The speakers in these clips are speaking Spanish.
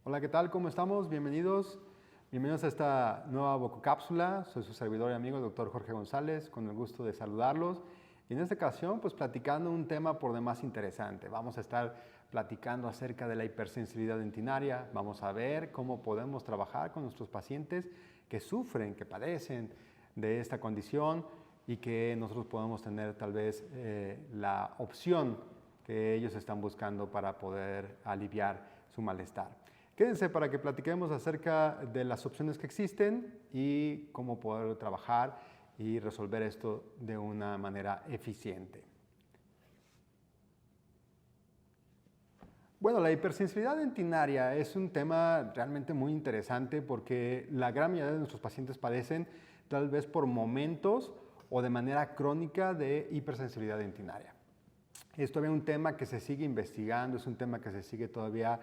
Hola, ¿qué tal? ¿Cómo estamos? Bienvenidos. Bienvenidos a esta nueva Vococápsula. Soy su servidor y amigo, el doctor Jorge González, con el gusto de saludarlos. Y en esta ocasión, pues platicando un tema por demás interesante. Vamos a estar platicando acerca de la hipersensibilidad dentinaria. Vamos a ver cómo podemos trabajar con nuestros pacientes que sufren, que padecen de esta condición y que nosotros podemos tener tal vez la opción que ellos están buscando para poder aliviar su malestar. Quédense para que platiquemos acerca de las opciones que existen y cómo poder trabajar y resolver esto de una manera eficiente. Bueno, la hipersensibilidad dentinaria es un tema realmente muy interesante porque la gran mayoría de nuestros pacientes padecen tal vez por momentos o de manera crónica de hipersensibilidad dentinaria. Es todavía un tema que se sigue investigando, es un tema que se sigue todavía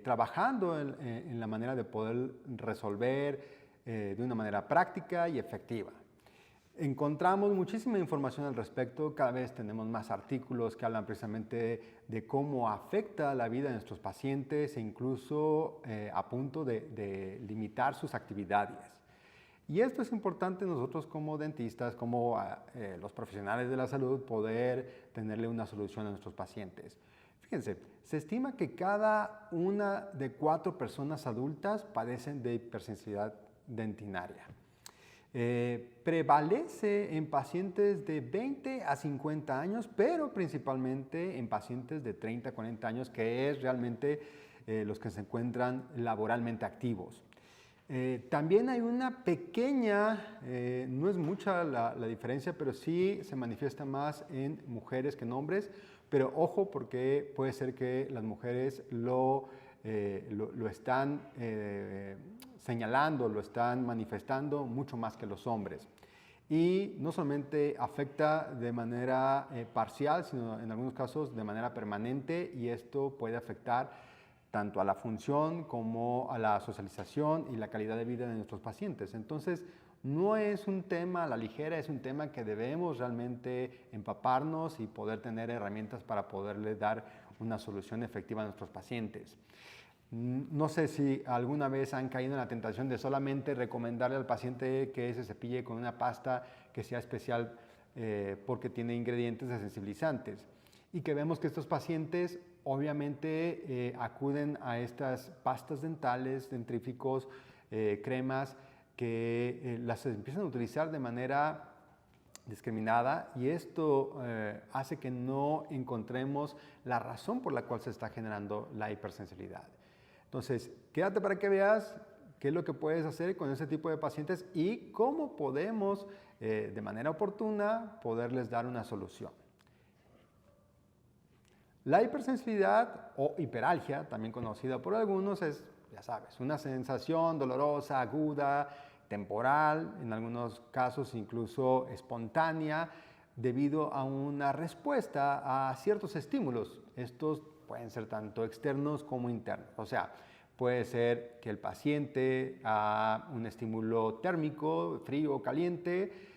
trabajando en la manera de poder resolver de una manera práctica y efectiva. Encontramos muchísima información al respecto, cada vez tenemos más artículos que hablan precisamente de cómo afecta la vida de nuestros pacientes e incluso a punto de limitar sus actividades. Y esto es importante nosotros como dentistas, como los profesionales de la salud, poder tenerle una solución a nuestros pacientes. Fíjense, se estima que cada una de 4 personas adultas padecen de hipersensibilidad dentinaria. Prevalece en pacientes de 20 a 50 años, pero principalmente en pacientes de 30 a 40 años, que es realmente los que se encuentran laboralmente activos. También hay una pequeña, no es mucha la diferencia, pero sí se manifiesta más en mujeres que en hombres, pero ojo porque puede ser que las mujeres lo están señalando, lo están manifestando mucho más que los hombres. Y no solamente afecta de manera parcial, sino en algunos casos de manera permanente, y esto puede afectar tanto a la función como a la socialización y la calidad de vida de nuestros pacientes. Entonces, no es un tema a la ligera, es un tema que debemos realmente empaparnos y poder tener herramientas para poderle dar una solución efectiva a nuestros pacientes. No sé si alguna vez han caído en la tentación de solamente recomendarle al paciente que se cepille con una pasta que sea especial porque tiene ingredientes desensibilizantes y que vemos que estos pacientes obviamente acuden a estas pastas dentales, dentríficos, cremas, que las empiezan a utilizar de manera discriminada y esto hace que no encontremos la razón por la cual se está generando la hipersensibilidad. Entonces, quédate para que veas qué es lo que puedes hacer con ese tipo de pacientes y cómo podemos de manera oportuna poderles dar una solución. La hipersensibilidad o hiperalgia, también conocida por algunos, es, ya sabes, una sensación dolorosa, aguda, temporal, en algunos casos incluso espontánea, debido a una respuesta a ciertos estímulos. Estos pueden ser tanto externos como internos. O sea, puede ser que el paciente a un estímulo térmico, frío o caliente,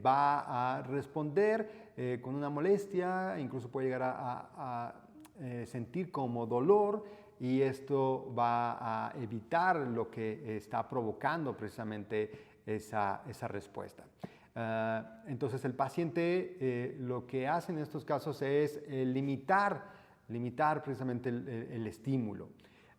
va a responder con una molestia, incluso puede llegar a sentir como dolor y esto va a evitar lo que está provocando precisamente esa respuesta. Entonces el paciente lo que hace en estos casos es limitar precisamente el estímulo.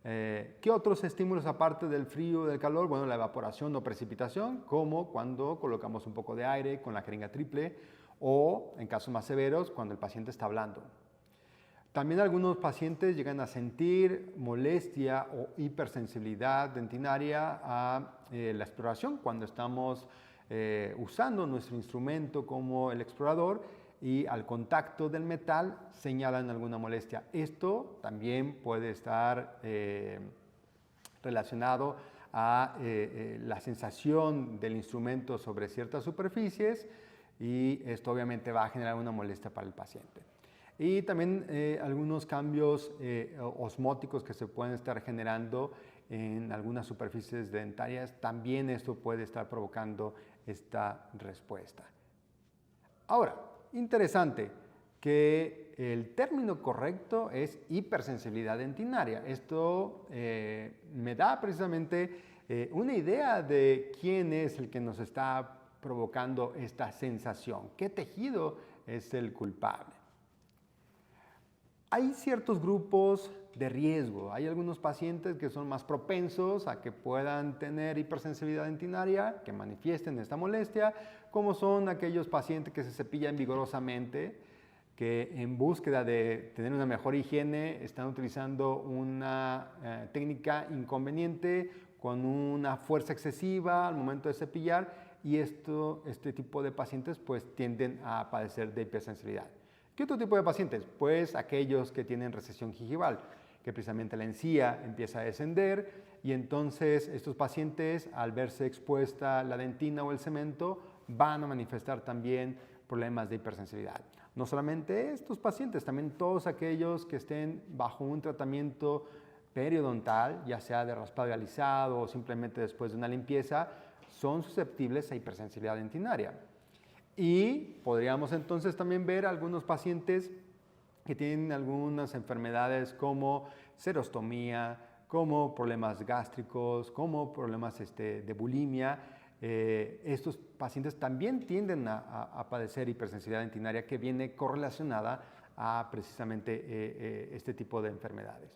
¿Qué otros estímulos aparte del frío, del calor? Bueno, la evaporación o precipitación, como cuando colocamos un poco de aire con la jeringa triple o, en casos más severos, cuando el paciente está hablando. También algunos pacientes llegan a sentir molestia o hipersensibilidad dentinaria a la exploración cuando estamos usando nuestro instrumento como el explorador y al contacto del metal señalan alguna molestia. Esto también puede estar relacionado a la sensación del instrumento sobre ciertas superficies y esto obviamente va a generar una molestia para el paciente. Y también algunos cambios osmóticos que se pueden estar generando en algunas superficies dentarias, también esto puede estar provocando esta respuesta. Ahora, interesante que el término correcto es hipersensibilidad dentinaria. Esto me da precisamente una idea de quién es el que nos está provocando esta sensación, qué tejido es el culpable. Hay ciertos grupos de riesgo. Hay algunos pacientes que son más propensos a que puedan tener hipersensibilidad dentinaria, que manifiesten esta molestia, como son aquellos pacientes que se cepillan vigorosamente, que en búsqueda de tener una mejor higiene están utilizando una técnica inconveniente con una fuerza excesiva al momento de cepillar, y este tipo de pacientes pues tienden a padecer de hipersensibilidad. ¿Qué otro tipo de pacientes? Pues aquellos que tienen recesión gingival, que precisamente la encía empieza a descender, y entonces estos pacientes, al verse expuesta la dentina o el cemento, van a manifestar también problemas de hipersensibilidad. No solamente estos pacientes, también todos aquellos que estén bajo un tratamiento periodontal, ya sea de raspado y alisado o simplemente después de una limpieza, son susceptibles a hipersensibilidad dentinaria. Y podríamos entonces también ver algunos pacientes que tienen algunas enfermedades como serostomía, como problemas gástricos, como problemas de bulimia. Estos pacientes también tienden a padecer hipersensibilidad dentinaria, que viene correlacionada a precisamente este tipo de enfermedades.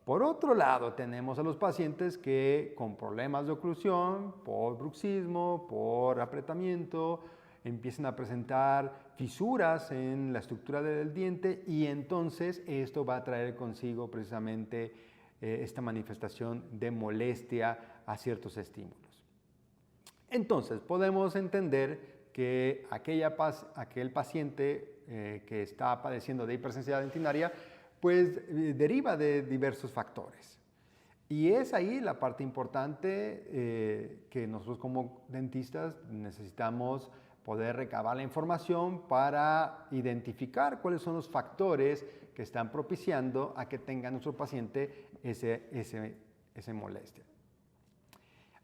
Por otro lado, tenemos a los pacientes que con problemas de oclusión, por bruxismo, por apretamiento, empiezan a presentar fisuras en la estructura del diente, y entonces esto va a traer consigo precisamente esta manifestación de molestia a ciertos estímulos. Entonces, podemos entender que aquel paciente que está padeciendo de hipersensibilidad dentinaria pues deriva de diversos factores. Y es ahí la parte importante que nosotros como dentistas necesitamos poder recabar la información para identificar cuáles son los factores que están propiciando a que tenga nuestro paciente esa molestia.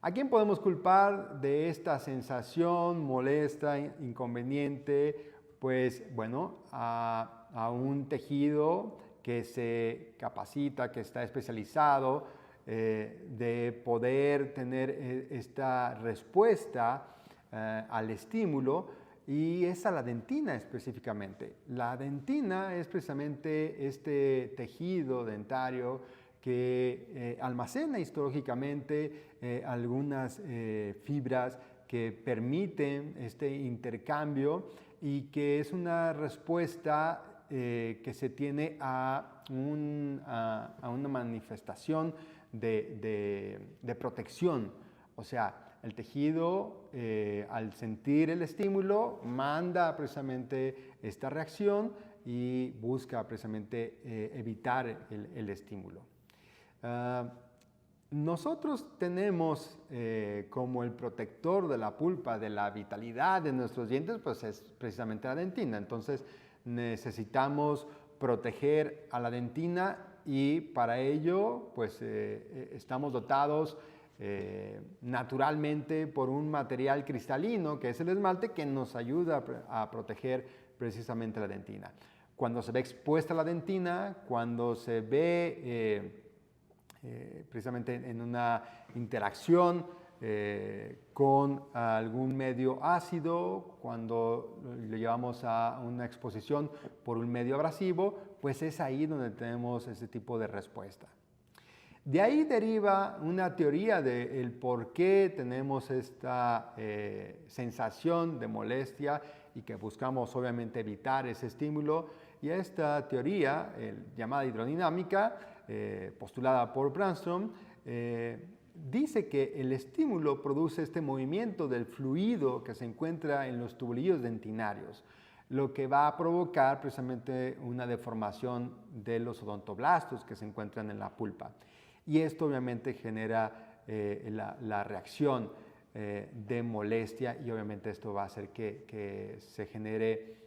¿A quién podemos culpar de esta sensación molesta, inconveniente? Pues bueno, a un tejido que se capacita, que está especializado, de poder tener esta respuesta al estímulo, y es a la dentina específicamente. La dentina es precisamente este tejido dentario que almacena histológicamente algunas fibras que permiten este intercambio, y que es una respuesta que se tiene a una manifestación de protección. O sea, el tejido, al sentir el estímulo, manda precisamente esta reacción y busca precisamente evitar el estímulo. Nosotros tenemos como el protector de la pulpa, de la vitalidad de nuestros dientes, pues es precisamente la dentina. Entonces necesitamos proteger a la dentina, y para ello pues estamos dotados naturalmente por un material cristalino que es el esmalte, que nos ayuda a proteger precisamente la dentina. Cuando se ve expuesta la dentina, cuando se ve precisamente en una interacción con algún medio ácido, cuando lo llevamos a una exposición por un medio abrasivo, pues es ahí donde tenemos ese tipo de respuesta. De ahí deriva una teoría del por qué tenemos esta sensación de molestia y que buscamos obviamente evitar ese estímulo, y esta teoría, llamada hidrodinámica, postulada por Brandstrom, dice que el estímulo produce este movimiento del fluido que se encuentra en los tubulillos dentinarios, lo que va a provocar precisamente una deformación de los odontoblastos que se encuentran en la pulpa. Y esto obviamente genera la reacción de molestia, y obviamente esto va a hacer que se genere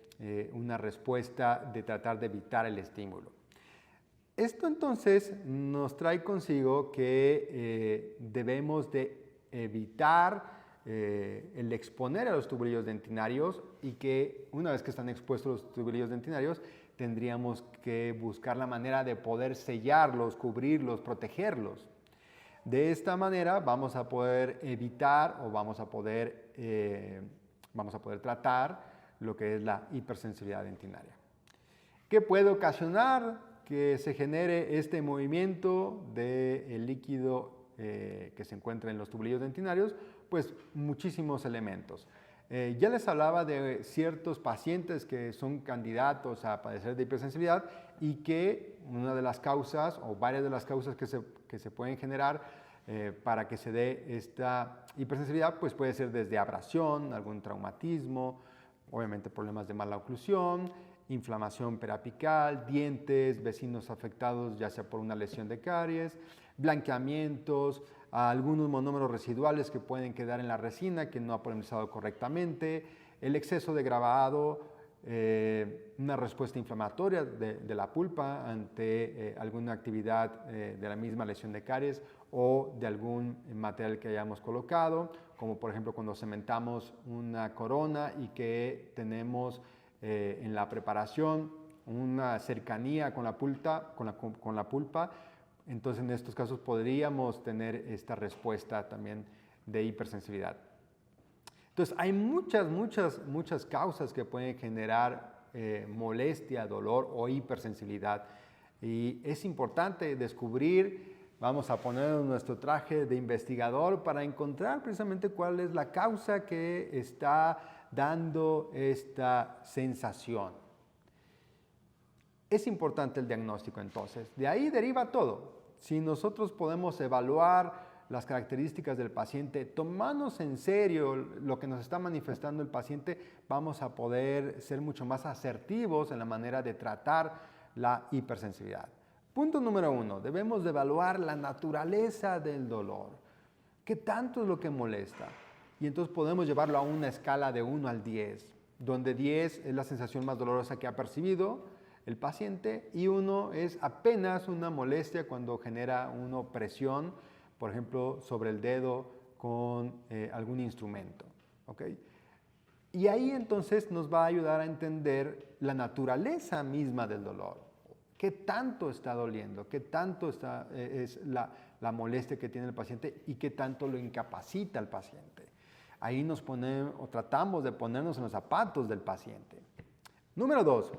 una respuesta de tratar de evitar el estímulo. Esto entonces nos trae consigo que debemos de evitar el exponer a los tubulillos dentinarios, y que una vez que están expuestos los tubulillos dentinarios, tendríamos que buscar la manera de poder sellarlos, cubrirlos, protegerlos. De esta manera vamos a poder evitar o vamos a poder tratar lo que es la hipersensibilidad dentinaria. ¿Qué puede ocasionar que se genere este movimiento del líquido que se encuentra en los tubulillos dentinarios? Pues muchísimos elementos. Ya les hablaba de ciertos pacientes que son candidatos a padecer de hipersensibilidad y que una de las causas o varias de las causas que se pueden generar para que se dé esta hipersensibilidad pues puede ser desde abrasión, algún traumatismo, obviamente problemas de mala oclusión, inflamación periapical, dientes, vecinos afectados ya sea por una lesión de caries, blanqueamientos, algunos monómeros residuales que pueden quedar en la resina que no ha polimerizado correctamente, el exceso de grabado, una respuesta inflamatoria de la pulpa ante alguna actividad de la misma lesión de caries o de algún material que hayamos colocado, como por ejemplo cuando cementamos una corona y que tenemos en la preparación una cercanía con la pulpa, entonces en estos casos podríamos tener esta respuesta también de hipersensibilidad. Entonces hay muchas causas que pueden generar molestia, dolor o hipersensibilidad y es importante descubrir, vamos a poner nuestro traje de investigador para encontrar precisamente cuál es la causa que está dando esta sensación. Es importante el diagnóstico entonces, de ahí deriva todo. Si nosotros podemos evaluar las características del paciente, tomarnos en serio lo que nos está manifestando el paciente, vamos a poder ser mucho más asertivos en la manera de tratar la hipersensibilidad. Punto número 1, debemos de evaluar la naturaleza del dolor. ¿Qué tanto es lo que molesta? Y entonces podemos llevarlo a una escala de 1 al 10, donde 10 es la sensación más dolorosa que ha percibido el paciente y 1 es apenas una molestia cuando genera una presión, por ejemplo, sobre el dedo con algún instrumento. ¿Okay? Y ahí entonces nos va a ayudar a entender la naturaleza misma del dolor. ¿Qué tanto está doliendo? ¿Qué tanto es la molestia que tiene el paciente y qué tanto lo incapacita el paciente? Ahí nos ponemos o tratamos de ponernos en los zapatos del paciente. Número 2,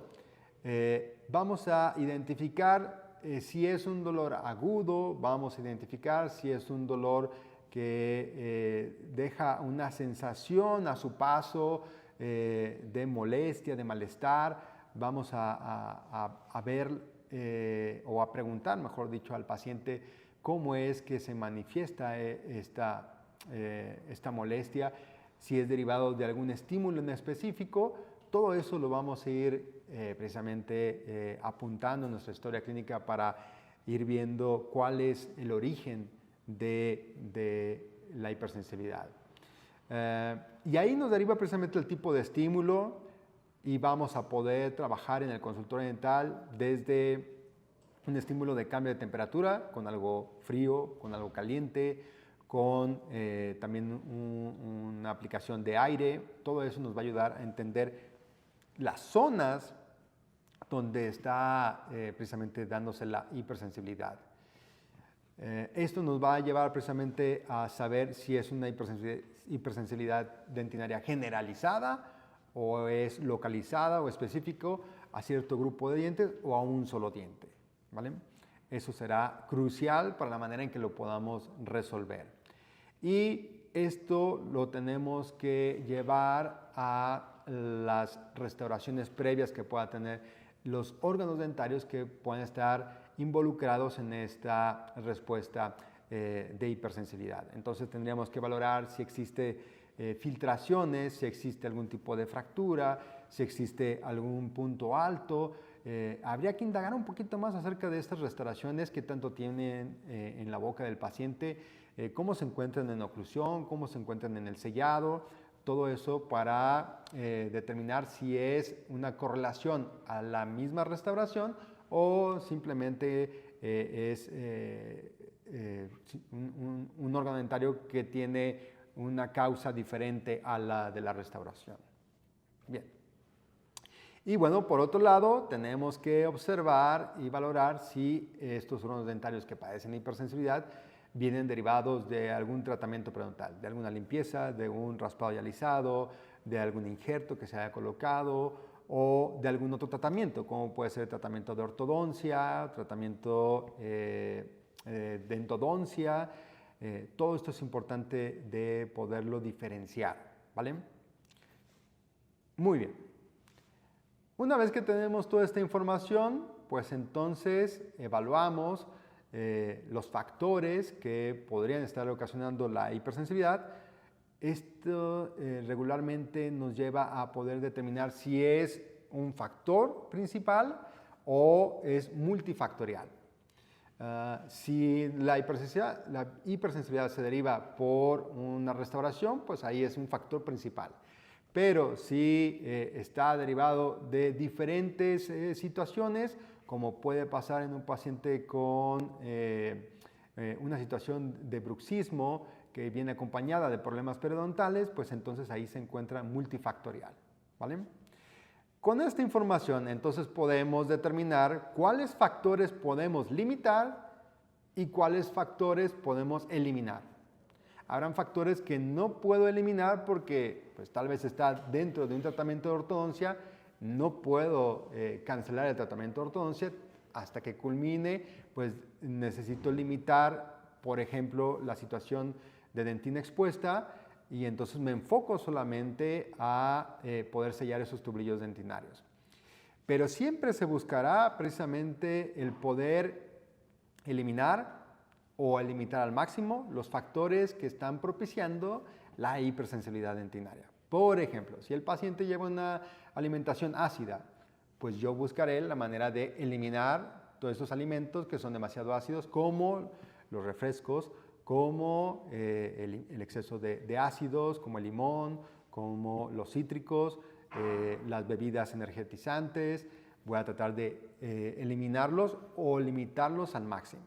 vamos a identificar si es un dolor agudo, vamos a identificar si es un dolor que deja una sensación a su paso de molestia, de malestar. Vamos a ver o a preguntar, mejor dicho, al paciente cómo es que se manifiesta esta molestia, si es derivado de algún estímulo en específico. Todo eso lo vamos a ir precisamente apuntando en nuestra historia clínica para ir viendo cuál es el origen de la hipersensibilidad. Y ahí nos deriva precisamente el tipo de estímulo y vamos a poder trabajar en el consultorio dental desde un estímulo de cambio de temperatura con algo frío, con algo caliente, con también una aplicación de aire. Todo eso nos va a ayudar a entender las zonas donde está precisamente dándose la hipersensibilidad. Esto nos va a llevar precisamente a saber si es una hipersensibilidad dentinaria generalizada o es localizada o específico a cierto grupo de dientes o a un solo diente, ¿vale? Eso será crucial para la manera en que lo podamos resolver. Y esto lo tenemos que llevar a las restauraciones previas que pueda tener los órganos dentarios que pueden estar involucrados en esta respuesta de hipersensibilidad. Entonces tendríamos que valorar si existe filtraciones, si existe algún tipo de fractura, si existe algún punto alto. Habría que indagar un poquito más acerca de estas restauraciones, qué tanto tienen en la boca del paciente, cómo se encuentran en oclusión, cómo se encuentran en el sellado, todo eso para determinar si es una correlación a la misma restauración o simplemente es un órgano dentario que tiene una causa diferente a la de la restauración. Bien. Y bueno, por otro lado, tenemos que observar y valorar si estos órganos dentarios que padecen hipersensibilidad vienen derivados de algún tratamiento periodontal, de alguna limpieza, de un raspado y alisado, de algún injerto que se haya colocado o de algún otro tratamiento, como puede ser el tratamiento de ortodoncia, tratamiento de endodoncia. Todo esto es importante de poderlo diferenciar, ¿vale? Muy bien. Una vez que tenemos toda esta información, pues entonces evaluamos los factores que podrían estar ocasionando la hipersensibilidad. Esto regularmente nos lleva a poder determinar si es un factor principal o es multifactorial. Si la hipersensibilidad se deriva por una restauración, pues ahí es un factor principal. Pero si está derivado de diferentes situaciones, como puede pasar en un paciente con una situación de bruxismo que viene acompañada de problemas periodontales, pues entonces ahí se encuentra multifactorial, ¿vale? Con esta información entonces podemos determinar cuáles factores podemos limitar y cuáles factores podemos eliminar. Habrán factores que no puedo eliminar porque pues, tal vez está dentro de un tratamiento de ortodoncia, no puedo cancelar el tratamiento de ortodoncia hasta que culmine, pues necesito limitar, por ejemplo, la situación de dentina expuesta y entonces me enfoco solamente a poder sellar esos tubulillos dentinarios. Pero siempre se buscará precisamente el poder eliminar o limitar al máximo los factores que están propiciando la hipersensibilidad dentinaria. Por ejemplo, si el paciente lleva una alimentación ácida, pues yo buscaré la manera de eliminar todos estos alimentos que son demasiado ácidos, como los refrescos, como el exceso de ácidos, como el limón, como los cítricos, las bebidas energetizantes. Voy a tratar de eliminarlos o limitarlos al máximo,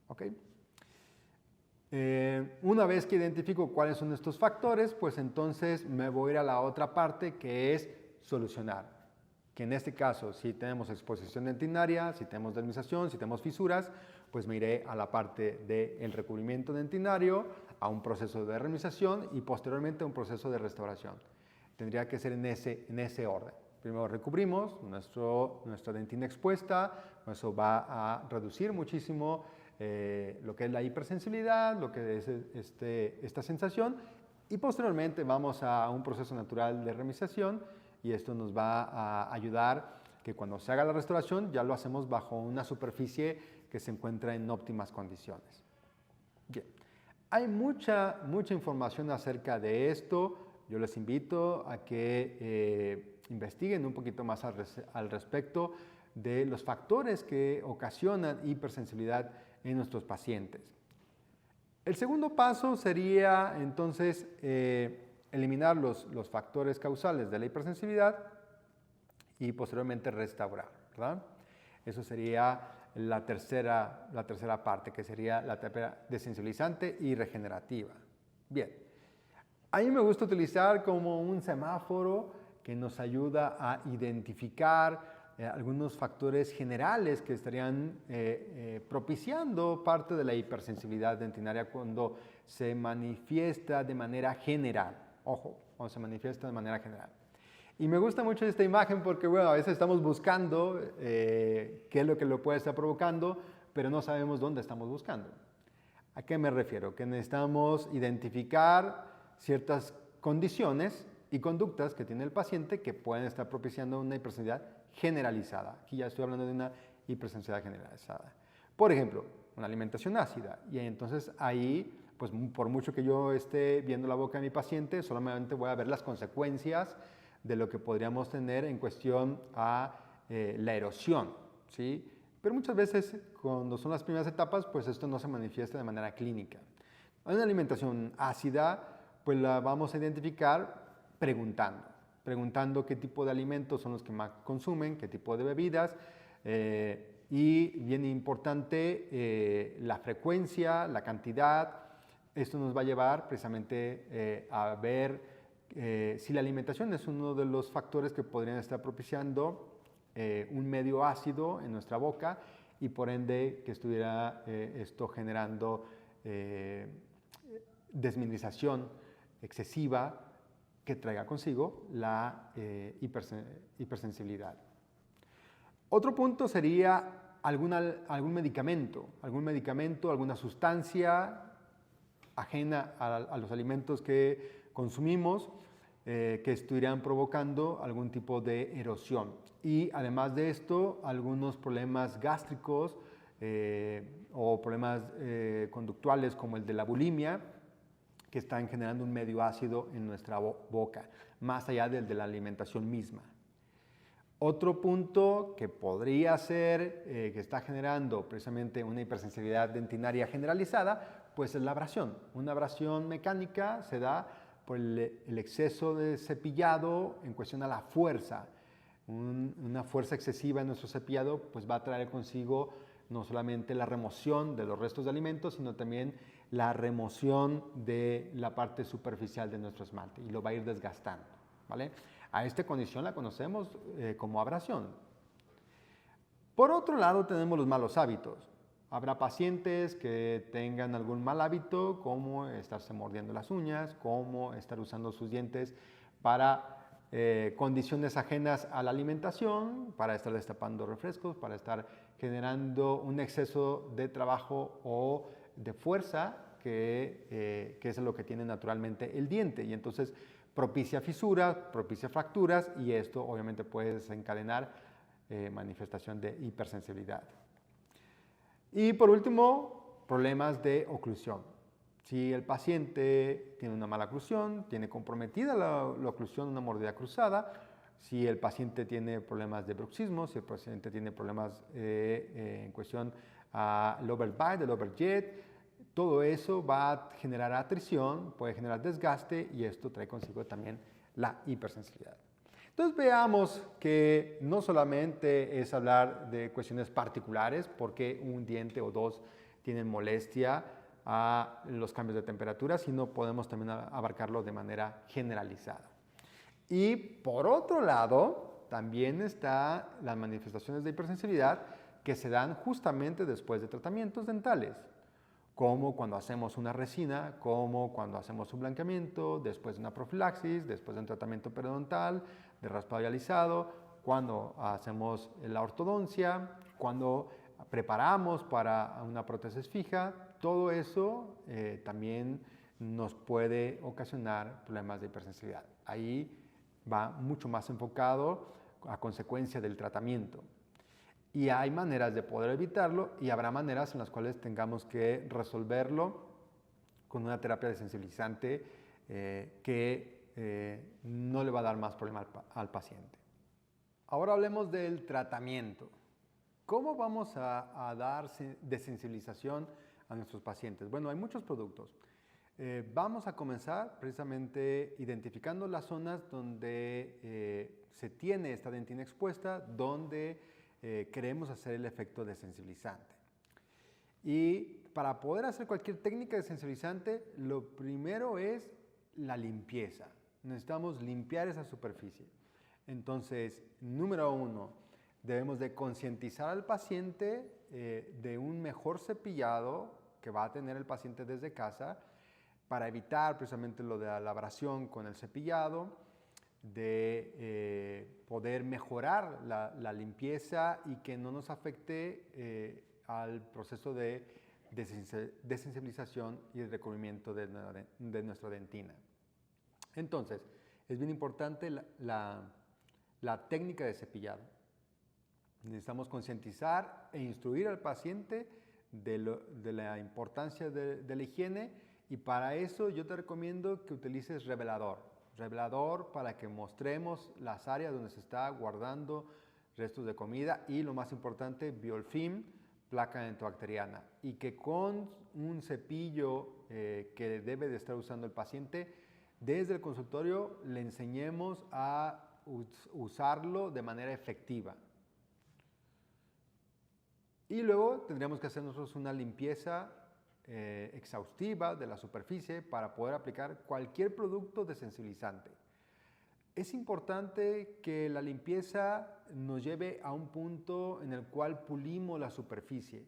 ¿ok? Una vez que identifico cuáles son estos factores, pues entonces me voy a ir a la otra parte que es solucionar. Que en este caso, si tenemos exposición dentinaria, si tenemos desmización, si tenemos fisuras, pues me iré a la parte del recubrimiento dentinario, a un proceso de remización y posteriormente a un proceso de restauración. Tendría que ser en ese orden. Primero recubrimos nuestra dentina expuesta, eso va a reducir muchísimo lo que es la hipersensibilidad, lo que es esta sensación, y posteriormente vamos a un proceso natural de remización y esto nos va a ayudar que cuando se haga la restauración ya lo hacemos bajo una superficie que se encuentra en óptimas condiciones. Bien, hay mucha información acerca de esto. Yo les invito a que investiguen un poquito más al respecto de los factores que ocasionan hipersensibilidad en nuestros pacientes. El segundo paso sería entonces eliminar los factores causales de la hipersensibilidad y posteriormente restaurar, ¿verdad? Eso sería la tercera parte, que sería la terapia desensibilizante y regenerativa. Bien, a mí me gusta utilizar como un semáforo que nos ayuda a identificar algunos factores generales que estarían propiciando parte de la hipersensibilidad dentinaria cuando se manifiesta de manera general. Ojo, cuando se manifiesta de manera general. Y me gusta mucho esta imagen porque, bueno, a veces estamos buscando qué es lo que lo puede estar provocando, pero no sabemos dónde estamos buscando. ¿A qué me refiero? Que necesitamos identificar ciertas condiciones y conductas que tiene el paciente que pueden estar propiciando una hipersensibilidad generalizada. Aquí ya estoy hablando de una hipersensibilidad generalizada. Por ejemplo, una alimentación ácida. Y entonces ahí, pues por mucho que yo esté viendo la boca de mi paciente, solamente voy a ver las consecuencias de lo que podríamos tener en cuestión a la erosión, ¿sí? Pero muchas veces, cuando son las primeras etapas, pues esto no se manifiesta de manera clínica. En una alimentación ácida, pues la vamos a identificar preguntando qué tipo de alimentos son los que más consumen, qué tipo de bebidas, y bien importante, la frecuencia, la cantidad. Esto nos va a llevar precisamente a ver si la alimentación es uno de los factores que podrían estar propiciando un medio ácido en nuestra boca y por ende que estuviera esto generando desmineralización excesiva que traiga consigo la hipersensibilidad. Otro punto sería algún medicamento, alguna sustancia ajena a los alimentos que consumimos que estuvieran provocando algún tipo de erosión. Y además de esto, algunos problemas gástricos o problemas conductuales como el de la bulimia, que están generando un medio ácido en nuestra boca, más allá del de la alimentación misma. Otro punto que podría ser que está generando precisamente una hipersensibilidad dentinaria generalizada, pues es la abrasión. Una abrasión mecánica se da por el exceso de cepillado en cuestión a la fuerza. Una fuerza excesiva en nuestro cepillado pues va a traer consigo no solamente la remoción de los restos de alimentos, sino también la remoción de la parte superficial de nuestro esmalte y lo va a ir desgastando, ¿vale? A esta condición la conocemos como abrasión. Por otro lado, tenemos los malos hábitos. Habrá pacientes que tengan algún mal hábito, como estarse mordiendo las uñas, como estar usando sus dientes para condiciones ajenas a la alimentación, para estar destapando refrescos, para estar generando un exceso de trabajo o de fuerza que es lo que tiene naturalmente el diente. Y entonces propicia fisuras, propicia fracturas y esto obviamente puede desencadenar manifestación de hipersensibilidad. Y por último, problemas de oclusión. Si el paciente tiene una mala oclusión, tiene comprometida la oclusión, una mordida cruzada, si el paciente tiene problemas de bruxismo, si el paciente tiene problemas en cuestión al overbite, del overjet, todo eso va a generar atrición, puede generar desgaste y esto trae consigo también la hipersensibilidad. Entonces veamos que no solamente es hablar de cuestiones particulares, porque un diente o dos tienen molestia a los cambios de temperatura, sino podemos también abarcarlo de manera generalizada. Y por otro lado, también están las manifestaciones de hipersensibilidad que se dan justamente después de tratamientos dentales, como cuando hacemos una resina, como cuando hacemos un blanqueamiento, después de una profilaxis, después de un tratamiento periodontal, de raspado y alisado, cuando hacemos la ortodoncia, cuando preparamos para una prótesis fija, todo eso también nos puede ocasionar problemas de hipersensibilidad. Ahí va mucho más enfocado a consecuencia del tratamiento. Y hay maneras de poder evitarlo y habrá maneras en las cuales tengamos que resolverlo con una terapia desensibilizante que no le va a dar más problema al paciente. Ahora hablemos del tratamiento. ¿Cómo vamos a dar desensibilización a nuestros pacientes? Bueno, hay muchos productos. Vamos a comenzar precisamente identificando las zonas donde se tiene esta dentina expuesta, donde queremos hacer el efecto desensibilizante. Y para poder hacer cualquier técnica desensibilizante, lo primero es la limpieza. Necesitamos limpiar esa superficie. Entonces, número uno, debemos de concientizar al paciente de un mejor cepillado que va a tener el paciente desde casa para evitar precisamente lo de la abrasión con el cepillado, de poder mejorar la limpieza y que no nos afecte al proceso de desensibilización y el recubrimiento de nuestra dentina. Entonces, es bien importante la técnica de cepillado. Necesitamos concientizar e instruir al paciente de la importancia de la higiene y para eso yo te recomiendo que utilices revelador. Revelador para que mostremos las áreas donde se está guardando restos de comida y lo más importante, biofilm, placa antibacteriana. Y que con un cepillo que debe de estar usando el paciente, desde el consultorio le enseñemos a usarlo de manera efectiva. Y luego tendríamos que hacer nosotros una limpieza exhaustiva de la superficie para poder aplicar cualquier producto desensibilizante. Es importante que la limpieza nos lleve a un punto en el cual pulimos la superficie,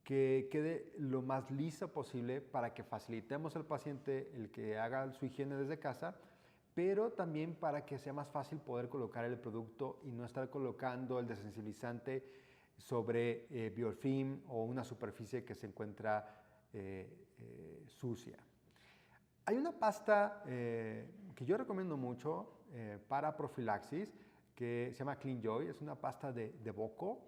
que quede lo más lisa posible para que facilitemos al paciente el que haga su higiene desde casa, pero también para que sea más fácil poder colocar el producto y no estar colocando el desensibilizante sobre biofilm o una superficie que se encuentra sucia. Hay una pasta que yo recomiendo mucho para profilaxis que se llama Clean Joy. Es una pasta de Boco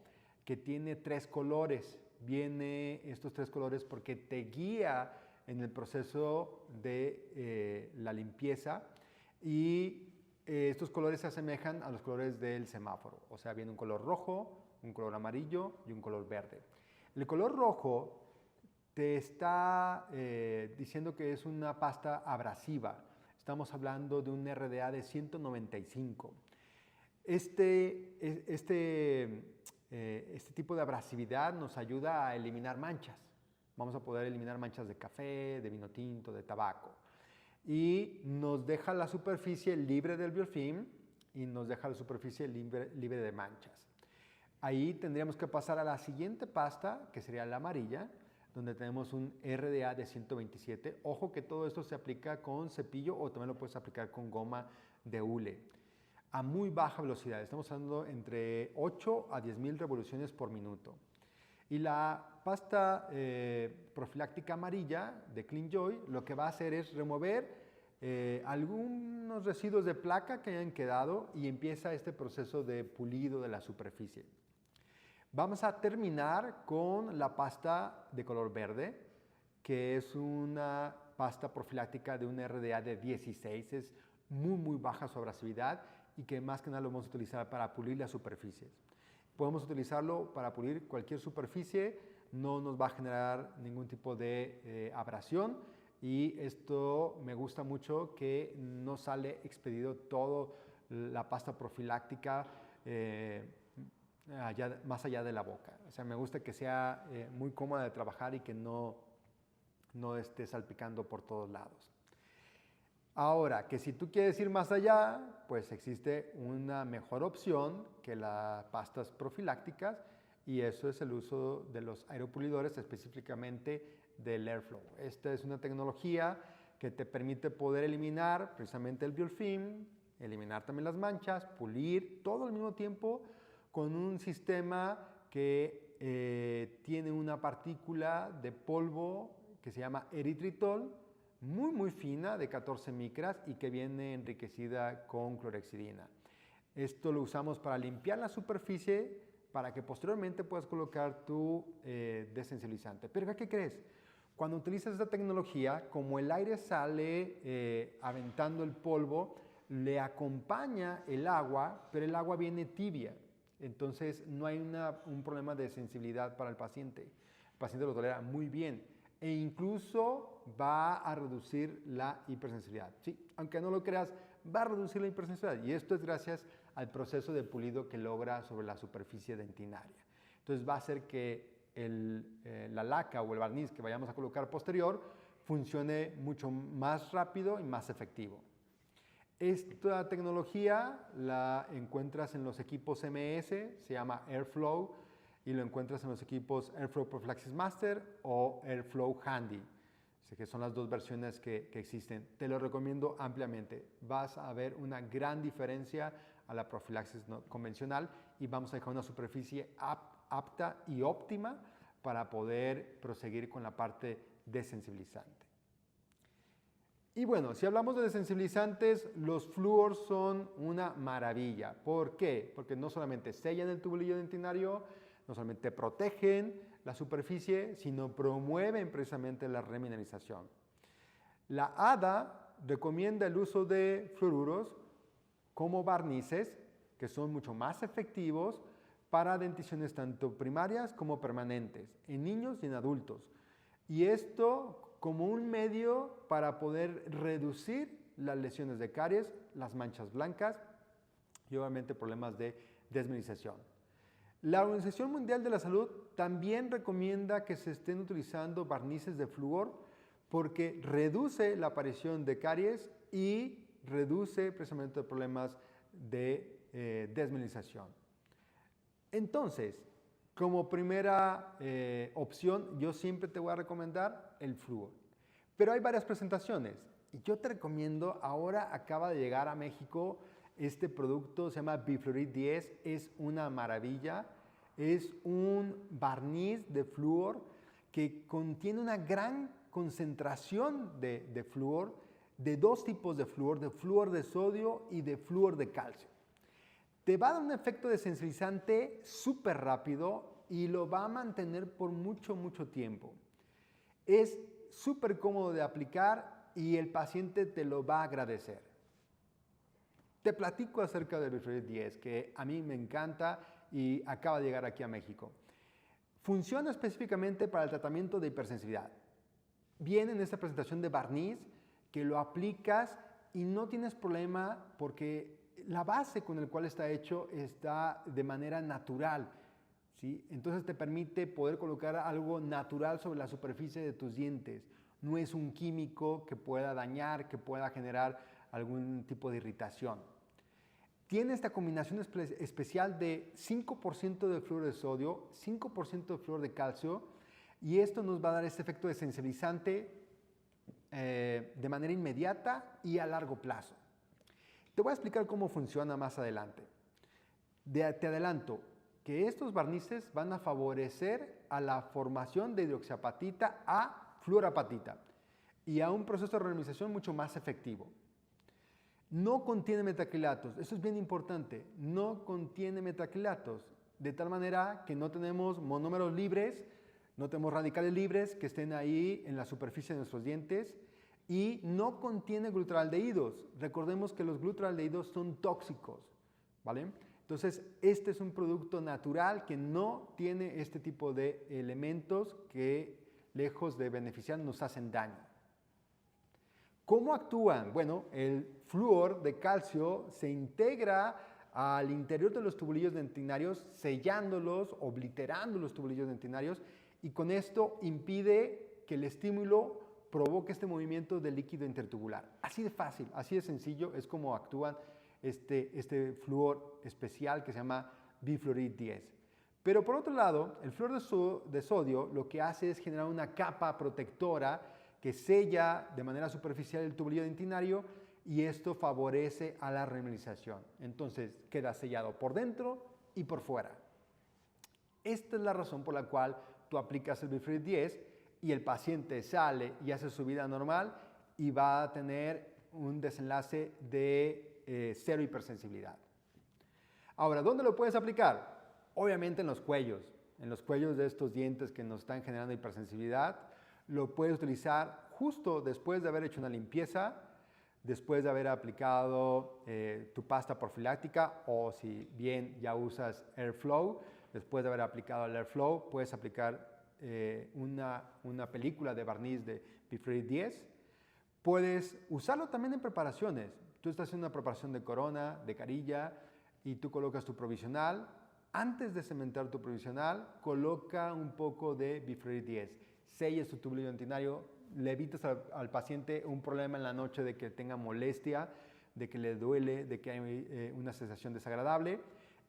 que tiene 3 colores. Viene estos 3 colores porque te guía en el proceso de la limpieza y estos colores se asemejan a los colores del semáforo. O sea, viene un color rojo, un color amarillo y un color verde. El color rojo te está diciendo que es una pasta abrasiva. Estamos hablando de un RDA de 195. Este tipo de abrasividad nos ayuda a eliminar manchas. Vamos a poder eliminar manchas de café, de vino tinto, de tabaco. Y nos deja la superficie libre del biofilm y nos deja la superficie libre de manchas. Ahí tendríamos que pasar a la siguiente pasta, que sería la amarilla, donde tenemos un RDA de 127. Ojo que todo esto se aplica con cepillo o también lo puedes aplicar con goma de hule a muy baja velocidad. Estamos hablando entre 8 a 10,000 revoluciones por minuto. Y la pasta profiláctica amarilla de Clean Joy lo que va a hacer es remover algunos residuos de placa que hayan quedado y empieza este proceso de pulido de la superficie. Vamos a terminar con la pasta de color verde, que es una pasta profiláctica de un RDA de 16, es muy baja su abrasividad y que más que nada lo vamos a utilizar para pulir las superficies. Podemos utilizarlo para pulir cualquier superficie, no nos va a generar ningún tipo de abrasión y esto me gusta mucho que no sale expedido todo la pasta profiláctica más allá de la boca. O sea, me gusta que sea muy cómoda de trabajar y que no esté salpicando por todos lados. Ahora, que si tú quieres ir más allá, pues existe una mejor opción que las pastas profilácticas y eso es el uso de los aeropulidores, específicamente del Airflow. Esta es una tecnología que te permite poder eliminar precisamente el biofilm, eliminar también las manchas, pulir todo al mismo tiempo con un sistema que tiene una partícula de polvo que se llama eritritol, muy fina, de 14 micras y que viene enriquecida con clorhexidina. Esto lo usamos para limpiar la superficie para que posteriormente puedas colocar tu desensibilizante. Pero ¿qué crees? Cuando utilizas esta tecnología, como el aire sale aventando el polvo, le acompaña el agua, pero el agua viene tibia. Entonces no hay un problema de sensibilidad para el paciente. El paciente lo tolera muy bien e incluso va a reducir la hipersensibilidad. Sí, aunque no lo creas, va a reducir la hipersensibilidad y esto es gracias al proceso de pulido que logra sobre la superficie dentinaria. Entonces va a hacer que la laca o el barniz que vayamos a colocar posterior funcione mucho más rápido y más efectivo. Esta tecnología la encuentras en los equipos MS, se llama Airflow, y lo encuentras en los equipos Airflow Prophylaxis Master o Airflow Handy, que son las dos versiones que existen. Te lo recomiendo ampliamente. Vas a ver una gran diferencia a la profilaxis convencional y vamos a dejar una superficie apta y óptima para poder proseguir con la parte desensibilizante. Y bueno, si hablamos de desensibilizantes, los flúor son una maravilla. ¿Por qué? Porque no solamente sellan el tubulillo dentinario, no solamente protegen la superficie, sino promueven precisamente la remineralización. La ADA recomienda el uso de fluoruros como barnices, que son mucho más efectivos para denticiones tanto primarias como permanentes, en niños y en adultos. Y esto como un medio para poder reducir las lesiones de caries, las manchas blancas y obviamente problemas de desmineralización. La Organización Mundial de la Salud también recomienda que se estén utilizando barnices de flúor porque reduce la aparición de caries y reduce precisamente problemas de desmineralización. Entonces, como primera opción, yo siempre te voy a recomendar el flúor. Pero hay varias presentaciones. Y yo te recomiendo, ahora acaba de llegar a México este producto, se llama Bifluorid 10, es una maravilla. Es un barniz de flúor que contiene una gran concentración de flúor, de dos tipos de flúor de sodio y de flúor de calcio. Te va a dar un efecto desensibilizante súper rápido y lo va a mantener por mucho, mucho tiempo. Es súper cómodo de aplicar y el paciente te lo va a agradecer. Te platico acerca del Bifluorid 10, que a mí me encanta y acaba de llegar aquí a México. Funciona específicamente para el tratamiento de hipersensibilidad. Viene en esta presentación de barniz que lo aplicas y no tienes problema porque la base con la cual está hecho está de manera natural, ¿sí? Entonces te permite poder colocar algo natural sobre la superficie de tus dientes. No es un químico que pueda dañar, que pueda generar algún tipo de irritación. Tiene esta combinación especial de 5% de flúor de sodio, 5% de flúor de calcio, y esto nos va a dar este efecto desensibilizante de manera inmediata y a largo plazo. Te voy a explicar cómo funciona más adelante. Te adelanto que estos barnices van a favorecer a la formación de hidroxiapatita a fluorapatita y a un proceso de randomización mucho más efectivo. No contiene metacrilatos, eso es bien importante, no contiene metacrilatos, de tal manera que no tenemos monómeros libres, no tenemos radicales libres que estén ahí en la superficie de nuestros dientes y no contiene glutaraldehídos. Recordemos que los glutaraldehídos son tóxicos, ¿vale? Entonces, este es un producto natural que no tiene este tipo de elementos que, lejos de beneficiar, nos hacen daño. ¿Cómo actúan? Bueno, el flúor de calcio se integra al interior de los tubulillos dentinarios, sellándolos, obliterando los tubulillos dentinarios, y con esto impide que el estímulo provoque este movimiento del líquido intertubular. Así de fácil, así de sencillo es como actúa este flúor especial que se llama Bifluorid 10. Pero por otro lado, el flúor de sodio lo que hace es generar una capa protectora que sella de manera superficial el tubulillo dentinario y esto favorece a la remineralización. Entonces queda sellado por dentro y por fuera. Esta es la razón por la cual tú aplicas el Bifluorid 10 y el paciente sale y hace su vida normal y va a tener un desenlace de cero hipersensibilidad. Ahora, ¿dónde lo puedes aplicar? Obviamente en los cuellos de estos dientes que nos están generando hipersensibilidad. Lo puedes utilizar justo después de haber hecho una limpieza, después de haber aplicado tu pasta profiláctica o si bien ya usas Airflow, después de haber aplicado el Airflow, puedes aplicar una película de barniz de Bifluorid 10. Puedes usarlo también en preparaciones. Tú estás haciendo una preparación de corona, de carilla y tú colocas tu provisional. Antes de cementar tu provisional, coloca un poco de Bifluorid 10. Selles tu tubulillo dentinario, le evitas al paciente un problema en la noche de que tenga molestia, de que le duele, de que hay una sensación desagradable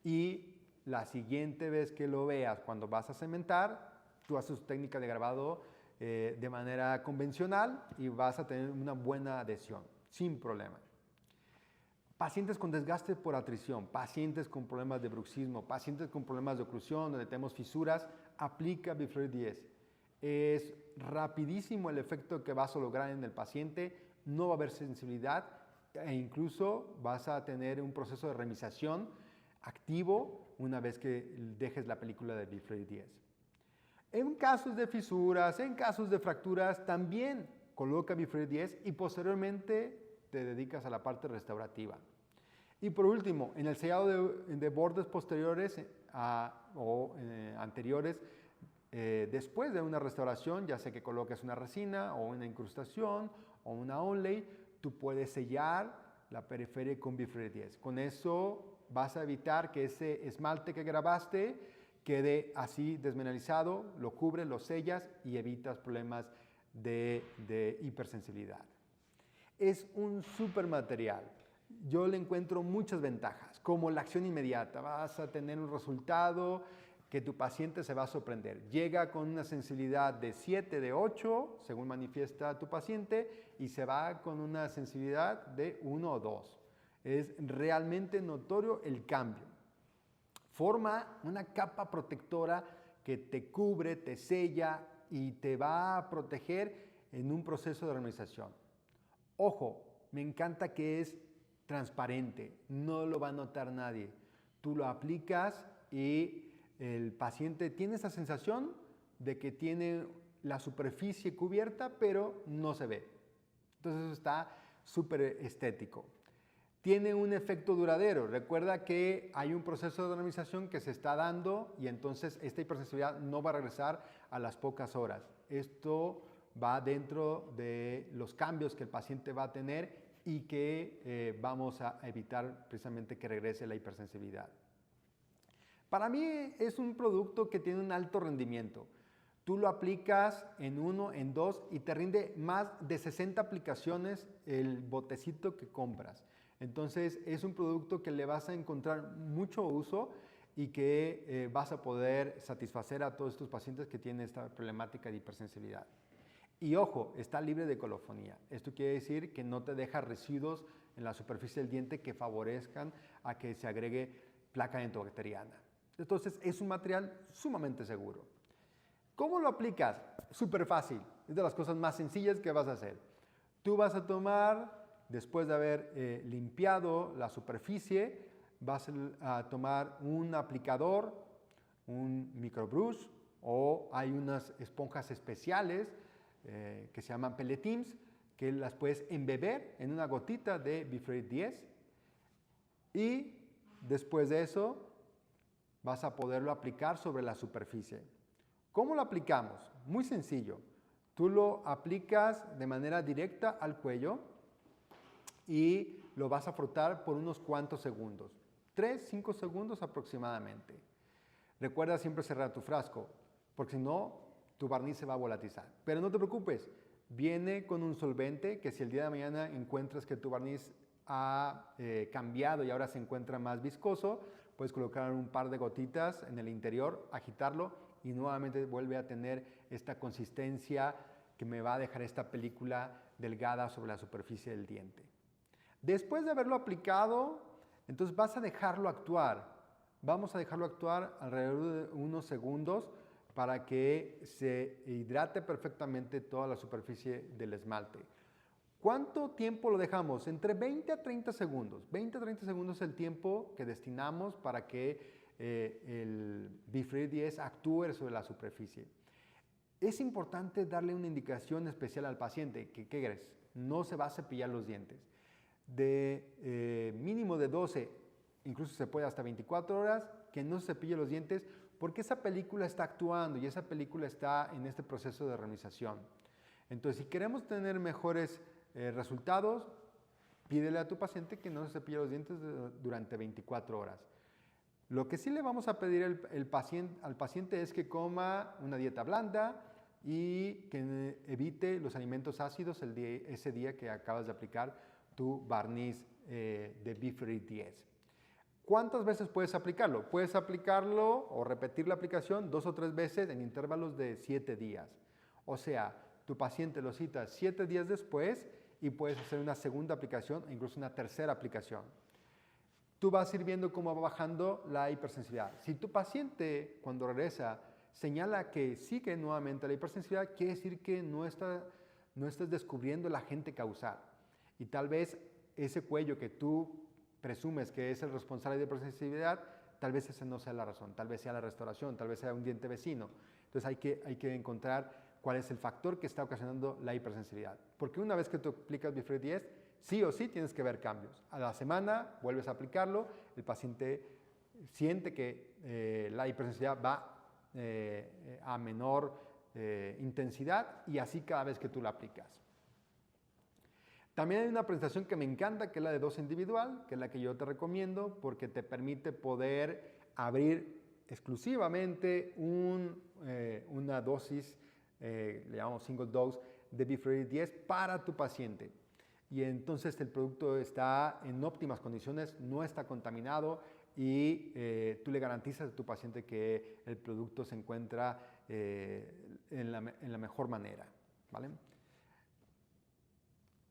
y la siguiente vez que lo veas cuando vas a cementar, tú haces tu técnica de grabado de manera convencional y vas a tener una buena adhesión, sin problema. Pacientes con desgaste por atrición, pacientes con problemas de bruxismo, pacientes con problemas de oclusión, donde tenemos fisuras, aplica Bifluorid 10. Es rapidísimo el efecto que vas a lograr en el paciente, no va a haber sensibilidad e incluso vas a tener un proceso de remisación activo una vez que dejes la película de Bifluorid 10. En casos de fisuras, en casos de fracturas, también coloca Bifluorid 10 y posteriormente te dedicas a la parte restaurativa. Y por último, en el sellado de bordes posteriores o anteriores, después de una restauración, ya sea que coloques una resina o una incrustación o una onlay, tú puedes sellar la periferia con Bifluorid 10. Con eso vas a evitar que ese esmalte que grabaste quede así desmineralizado, lo cubres, lo sellas y evitas problemas de hipersensibilidad. Es un súper material. Yo le encuentro muchas ventajas, como la acción inmediata. Vas a tener un resultado que tu paciente se va a sorprender. Llega con una sensibilidad de 7, de 8, según manifiesta tu paciente, y se va con una sensibilidad de 1 o 2. Es realmente notorio el cambio. Forma una capa protectora que te cubre, te sella y te va a proteger en un proceso de reorganización. Ojo, me encanta que es transparente, no lo va a notar nadie. Tú lo aplicas y el paciente tiene esa sensación de que tiene la superficie cubierta, pero no se ve. Entonces eso está súper estético. Tiene un efecto duradero. Recuerda que hay un proceso de organización que se está dando y entonces esta hipersensibilidad no va a regresar a las pocas horas. Esto va dentro de los cambios que el paciente va a tener y que vamos a evitar precisamente que regrese la hipersensibilidad. Para mí es un producto que tiene un alto rendimiento. Tú lo aplicas en 1, en 2 y te rinde más de 60 aplicaciones el botecito que compras. Entonces es un producto que le vas a encontrar mucho uso y que vas a poder satisfacer a todos estos pacientes que tienen esta problemática de hipersensibilidad. Y ojo, está libre de colofonía. Esto quiere decir que no te deja residuos en la superficie del diente que favorezcan a que se agregue placa dentobacteriana. Entonces es un material sumamente seguro. ¿Cómo lo aplicas? Súper fácil. Es de las cosas más sencillas que vas a hacer. Tú vas a tomar, después de haber limpiado la superficie, vas a tomar un aplicador, un microbrush, o hay unas esponjas especiales que se llaman Pelletins, que las puedes embeber en una gotita de Bifluid 10 y después de eso vas a poderlo aplicar sobre la superficie. ¿Cómo lo aplicamos? Muy sencillo. Tú lo aplicas de manera directa al cuello y lo vas a frotar por unos cuantos segundos, 3-5 segundos aproximadamente. Recuerda siempre cerrar tu frasco, porque si no, tu barniz se va a volatilizar. Pero no te preocupes, viene con un solvente que si el día de mañana encuentras que tu barniz ha cambiado y ahora se encuentra más viscoso, puedes colocar un par de gotitas en el interior, agitarlo y nuevamente vuelve a tener esta consistencia que me va a dejar esta película delgada sobre la superficie del diente. Después de haberlo aplicado, entonces vas a dejarlo actuar. Vamos a dejarlo actuar alrededor de unos segundos para que se hidrate perfectamente toda la superficie del esmalte. ¿Cuánto tiempo lo dejamos? Entre 20 a 30 segundos. 20 a 30 segundos es el tiempo que destinamos para que el Bifluid 10 actúe sobre la superficie. Es importante darle una indicación especial al paciente, que ¿qué crees? No se va a cepillar los dientes. De mínimo de 12, incluso se puede hasta 24 horas, que no se cepille los dientes porque esa película está actuando y esa película está en este proceso de reorganización. Entonces, si queremos tener mejores resultados, pídele a tu paciente que no se cepille los dientes durante 24 horas. Lo que sí le vamos a pedir al paciente es que coma una dieta blanda y que evite los alimentos ácidos ese día que acabas de aplicar tu barniz de Bifluid 10. ¿Cuántas veces puedes aplicarlo? Puedes aplicarlo o repetir la aplicación 2 o 3 veces en intervalos de 7 días. O sea, tu paciente lo cita 7 días después y puedes hacer una segunda aplicación e incluso una tercera aplicación. Tú vas a ir viendo cómo va bajando la hipersensibilidad. Si tu paciente, cuando regresa, señala que sigue nuevamente la hipersensibilidad, quiere decir que no estás descubriendo el agente causal. Y tal vez ese cuello que tú presumes que es el responsable de hipersensibilidad, tal vez esa no sea la razón, tal vez sea la restauración, tal vez sea un diente vecino. Entonces hay que encontrar cuál es el factor que está ocasionando la hipersensibilidad. Porque una vez que tú aplicas Bifluid 10, sí o sí tienes que ver cambios. A la semana vuelves a aplicarlo, el paciente siente que la hipersensibilidad va a menor intensidad y así cada vez que tú la aplicas. También hay una presentación que me encanta, que es la de dosis individual, que es la que yo te recomiendo porque te permite poder abrir exclusivamente una dosis, le llamamos single dose, de Bifluid 10 para tu paciente. y entonces el producto está en óptimas condiciones, no está contaminado y tú le garantizas a tu paciente que el producto se encuentra en la mejor manera, ¿vale?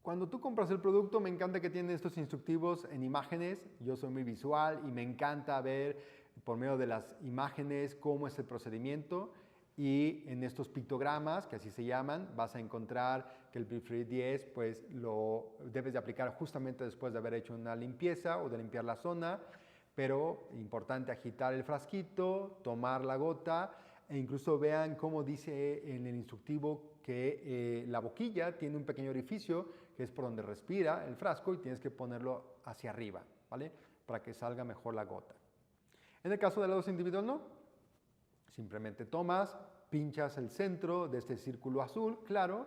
Cuando tú compras el producto, me encanta que tiene estos instructivos en imágenes. Yo soy muy visual y me encanta ver por medio de las imágenes cómo es el procedimiento. Y en estos pictogramas, que así se llaman, vas a encontrar que el Beefree 10 pues lo debes de aplicar justamente después de haber hecho una limpieza o de limpiar la zona. Pero importante agitar el frasquito, tomar la gota e incluso vean cómo dice en el instructivo que la boquilla tiene un pequeño orificio que es por donde respira el frasco y tienes que ponerlo hacia arriba, ¿vale? Para que salga mejor la gota. En el caso de la dosis individual no, simplemente tomas, pinchas el centro de este círculo azul, claro,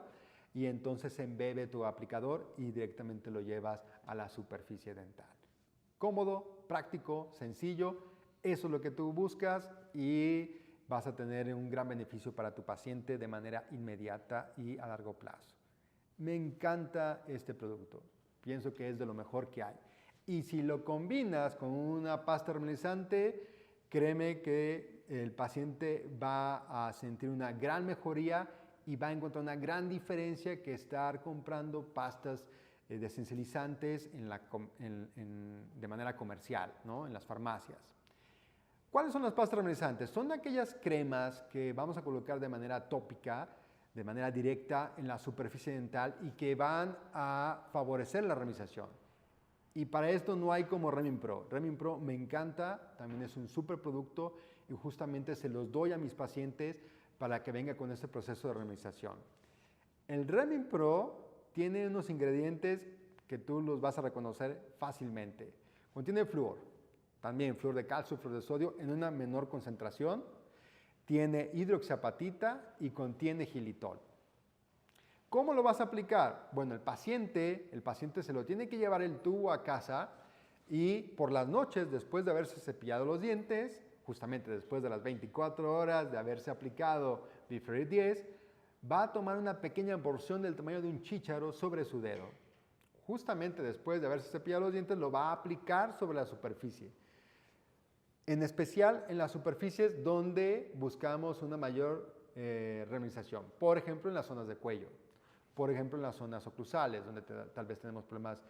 y entonces se embebe tu aplicador y directamente lo llevas a la superficie dental. Cómodo, práctico, sencillo, eso es lo que tú buscas y vas a tener un gran beneficio para tu paciente de manera inmediata y a largo plazo. Me encanta este producto, pienso que es de lo mejor que hay. Y si lo combinas con una pasta hermelizante, créeme que el paciente va a sentir una gran mejoría y va a encontrar una gran diferencia que estar comprando pastas desensibilizantes de manera comercial, ¿no? En las farmacias. ¿Cuáles son las pastas hermelizantes? Son aquellas cremas que vamos a colocar de manera tópica, de manera directa en la superficie dental y que van a favorecer la remización. Y para esto no hay como Remin Pro. Remin Pro me encanta, también es un súper producto y justamente se los doy a mis pacientes para que venga con este proceso de remización. El Remin Pro tiene unos ingredientes que tú los vas a reconocer fácilmente. Contiene flúor, también flúor de calcio, flúor de sodio en una menor concentración. Tiene hidroxiapatita y contiene xilitol. ¿Cómo lo vas a aplicar? Bueno, el paciente se lo tiene que llevar el tubo a casa y por las noches, después de haberse cepillado los dientes, justamente después de las 24 horas de haberse aplicado Beefree 10, va a tomar una pequeña porción del tamaño de un chícharo sobre su dedo. Justamente después de haberse cepillado los dientes, lo va a aplicar sobre la superficie. En especial en las superficies donde buscamos una mayor remización. Por ejemplo, en las zonas de cuello. Por ejemplo, en las zonas oclusales, donde tal vez tenemos problemas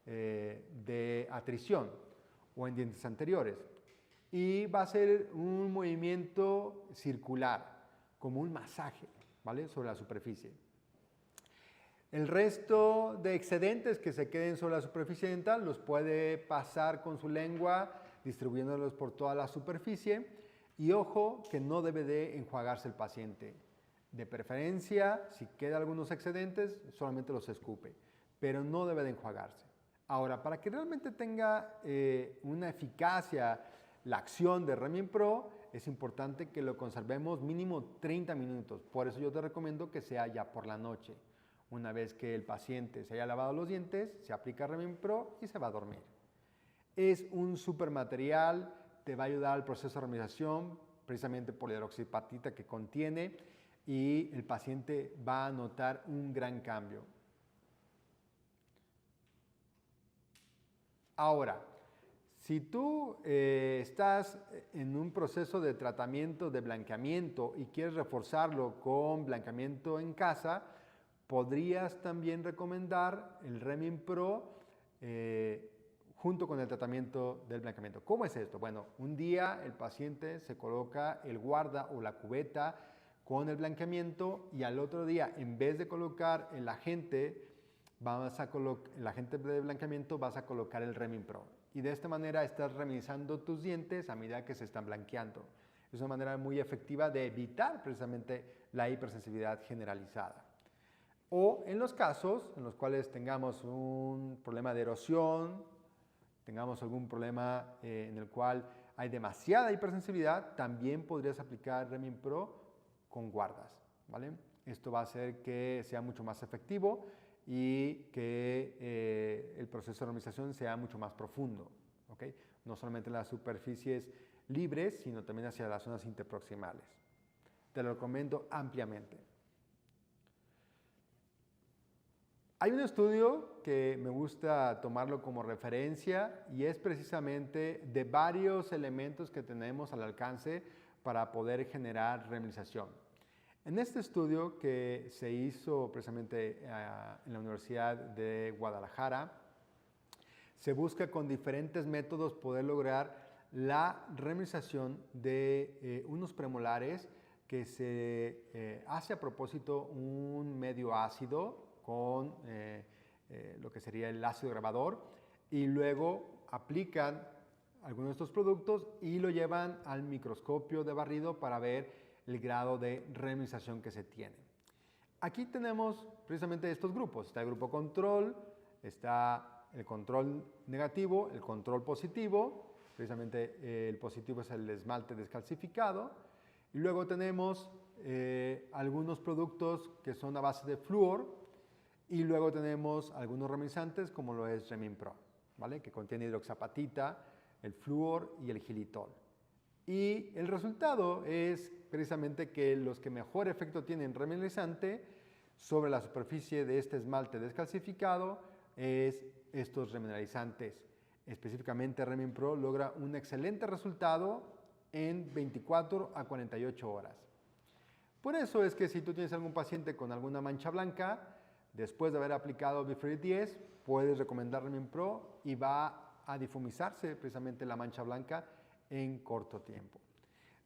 de atrición o en dientes anteriores. Y va a ser un movimiento circular, como un masaje, ¿vale? Sobre la superficie. El resto de excedentes que se queden sobre la superficie dental los puede pasar con su lengua, distribuyéndolos por toda la superficie. Y ojo que no debe de enjuagarse el paciente. De preferencia, si queda algunos excedentes, solamente los escupe, pero no debe de enjuagarse. Ahora, para que realmente tenga una eficacia la acción de Remin Pro, es importante que lo conservemos mínimo 30 minutos. Por eso yo te recomiendo que sea ya por la noche. Una vez que el paciente se haya lavado los dientes, se aplica Remin Pro y se va a dormir. Es un super material, te va a ayudar al proceso de remización, precisamente por la hidroxiapatita que contiene, y el paciente va a notar un gran cambio. Ahora, si tú estás en un proceso de tratamiento de blanqueamiento y quieres reforzarlo con blanqueamiento en casa, podrías también recomendar el Remin Pro junto con el tratamiento del blanqueamiento. ¿Cómo es esto? Bueno, un día el paciente se coloca el guarda o la cubeta con el blanqueamiento y al otro día, en vez de colocar el agente de blanqueamiento, vas a colocar el Remin Pro. Y de esta manera estás remizando tus dientes a medida que se están blanqueando. Es una manera muy efectiva de evitar precisamente la hipersensibilidad generalizada. O en los casos en los cuales tengamos un problema de erosión, tengamos algún problema en el cual hay demasiada hipersensibilidad, también podrías aplicar Remin Pro con guardas, ¿vale? Esto va a hacer que sea mucho más efectivo y que el proceso de remización sea mucho más profundo, ¿ok? No solamente en las superficies libres, sino también hacia las zonas interproximales. Te lo recomiendo ampliamente. Hay un estudio que me gusta tomarlo como referencia y es precisamente de varios elementos que tenemos al alcance para poder generar reminización. En este estudio que se hizo precisamente en la Universidad de Guadalajara, se busca con diferentes métodos poder lograr la reminización de unos premolares que se hace a propósito un medio ácido con lo que sería el ácido grabador y luego aplican algunos de estos productos y lo llevan al microscopio de barrido para ver el grado de reminización que se tiene. Aquí tenemos precisamente estos grupos. Está el grupo control, está el control negativo, el control positivo. Precisamente el positivo es el esmalte descalcificado. Y luego tenemos algunos productos que son a base de flúor. Y luego tenemos algunos reminizantes como lo es Remin-Pro, ¿vale? Que contiene hidroxapatita, el flúor y el xilitol. Y el resultado es precisamente que los que mejor efecto tienen reminizante sobre la superficie de este esmalte descalcificado es estos remineralizantes. Específicamente Remin-Pro logra un excelente resultado en 24 a 48 horas. Por eso es que si tú tienes algún paciente con alguna mancha blanca, después de haber aplicado Bifred 10, puedes recomendar Remin-Pro y va a difumizarse precisamente la mancha blanca en corto tiempo.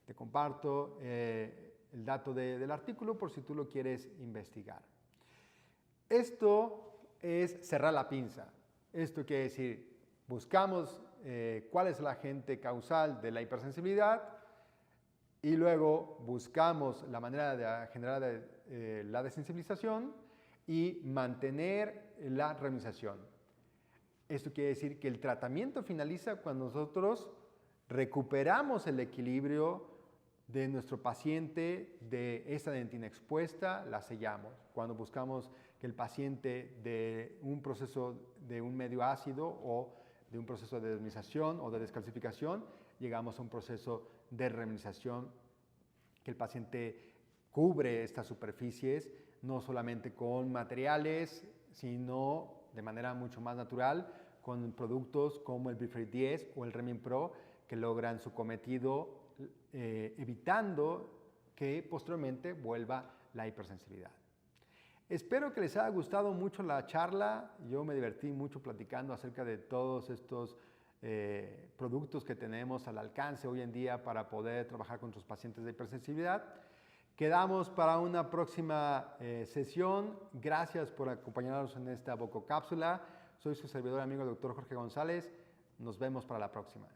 Te comparto el dato del artículo por si tú lo quieres investigar. Esto es cerrar la pinza. Esto quiere decir, buscamos cuál es el agente causal de la hipersensibilidad y luego buscamos la manera de generar la desensibilización y mantener la reminización. Esto quiere decir que el tratamiento finaliza cuando nosotros recuperamos el equilibrio de nuestro paciente de esa dentina expuesta, la sellamos. Cuando buscamos que el paciente de un proceso de un medio ácido o de un proceso de desminización o de descalcificación, llegamos a un proceso de reminización, que el paciente cubre estas superficies no solamente con materiales, sino de manera mucho más natural con productos como el Bifred 10 o el Remin-Pro que logran su cometido evitando que posteriormente vuelva la hipersensibilidad. Espero que les haya gustado mucho la charla. Yo me divertí mucho platicando acerca de todos estos productos que tenemos al alcance hoy en día para poder trabajar con nuestros pacientes de hipersensibilidad. Quedamos para una próxima sesión. Gracias por acompañarnos en esta Bococápsula. Soy su servidor amigo, el Dr. Jorge González. Nos vemos para la próxima.